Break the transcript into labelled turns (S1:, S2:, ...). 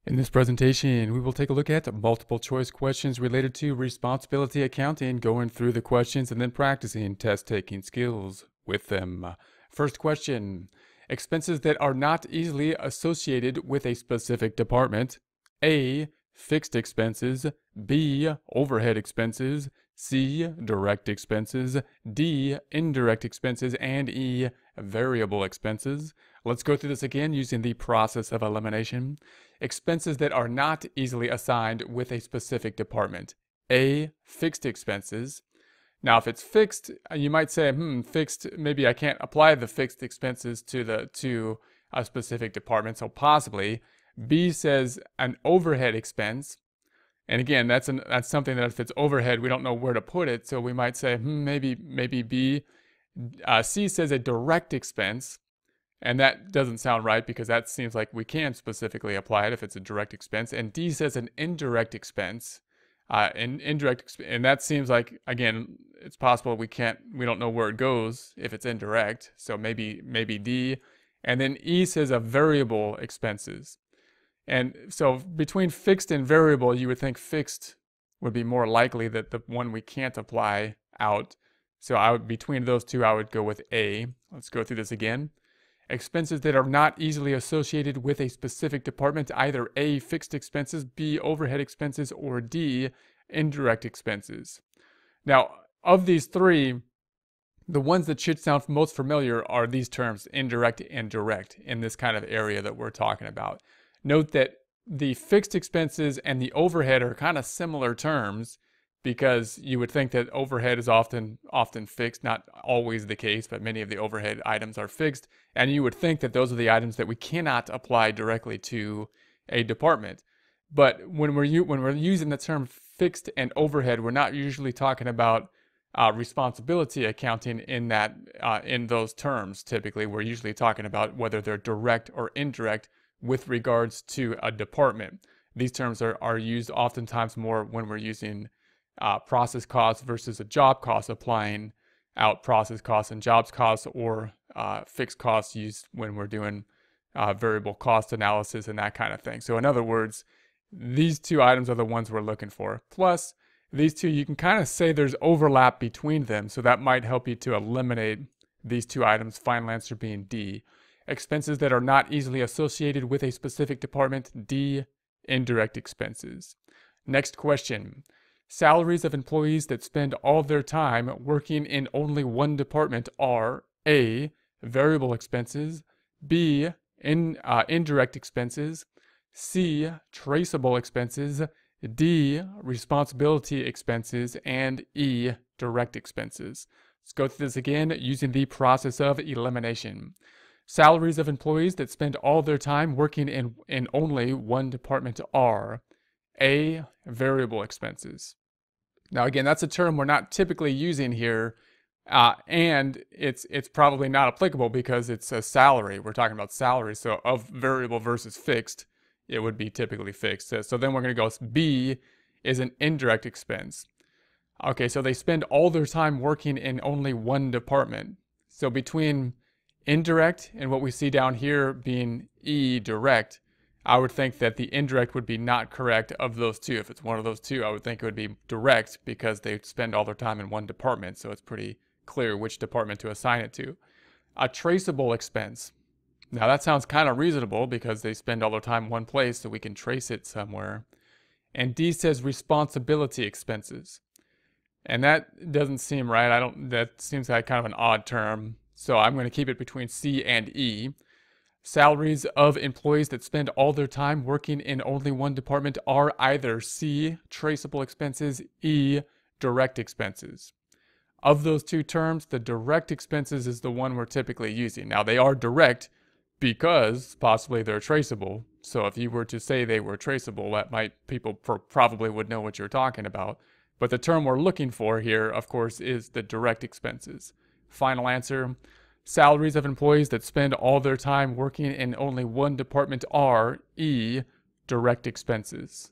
S1: In this presentation, we will take a look at multiple choice questions related to responsibility accounting, going through the questions and then practicing test-taking skills with them. First question, expenses that are not easily associated with a specific department. A, fixed expenses. B, overhead expenses. C, direct expenses. D, indirect expenses. And E, variable expenses. Let's go through this again using the process of elimination. Expenses that are not easily assigned with a specific department. A, fixed expenses. Now, if it's fixed, you might say, fixed, maybe I can't apply the fixed expenses to a specific department, so possibly. B says an overhead expense. And again, that's something that if it's overhead, we don't know where to put it, so we might say, maybe B. C says a direct expense. And that doesn't sound right because that seems like we can specifically apply it if it's a direct expense. And D says an indirect expense. And that seems like, again, it's possible we don't know where it goes if it's indirect. So maybe D. And then E says a variable expenses. And so between fixed and variable, you would think fixed would be more likely that the one we can't apply out. So between those two, I would go with A. Let's go through this again. Expenses that are not easily associated with a specific department, either A, fixed expenses, B, overhead expenses, or D, indirect expenses. Now, of these three, the ones that should sound most familiar are these terms, indirect and direct, in this kind of area that we're talking about. Note that the fixed expenses and the overhead are kind of similar terms, because you would think that overhead is often fixed, not always the case, but many of the overhead items are fixed, and you would think that those are the items that we cannot apply directly to a department. But when we're using the term fixed and overhead, we're not usually talking about responsibility accounting in those terms. Typically, we're usually talking about whether they're direct or indirect with regards to a department. These terms are used oftentimes more when we're using process costs versus a job cost, applying out process costs and jobs costs, or fixed costs used when we're doing variable cost analysis and that kind of thing. So in other words, these two items are the ones we're looking for. Plus, these two, you can kind of say there's overlap between them, so that might help you to eliminate these two items, final answer being D. Expenses that are not easily associated with a specific department, D, indirect expenses. Next question. Salaries of employees that spend all their time working in only one department are A, variable expenses, B, indirect expenses, C, traceable expenses, D, responsibility expenses, and E, direct expenses. Let's go through this again using the process of elimination. Salaries of employees that spend all their time working in only one department are A, variable expenses. Now, again, that's a term we're not typically using here, and it's probably not applicable because it's a salary. We're talking about salary, so of variable versus fixed, it would be typically fixed. So then we're going to go B is an indirect expense. Okay, so they spend all their time working in only one department. So between indirect and what we see down here being E, direct, I would think that the indirect would be not correct of those two. If it's one of those two, I would think it would be direct because they spend all their time in one department, so it's pretty clear which department to assign it to. A traceable expense. Now that sounds kind of reasonable because they spend all their time in one place, so we can trace it somewhere. And D says responsibility expenses. And that doesn't seem right. That seems like kind of an odd term, so I'm going to keep it between C and E. Salaries of employees that spend all their time working in only one department are either C, traceable expenses, E, direct expenses. Of those two terms, the direct expenses is the one we're typically using. Now, they are direct because possibly they're traceable. So if you were to say they were traceable, people probably would know what you're talking about. But the term we're looking for here, of course, is the direct expenses. Final answer. Salaries of employees that spend all their time working in only one department are E, direct expenses.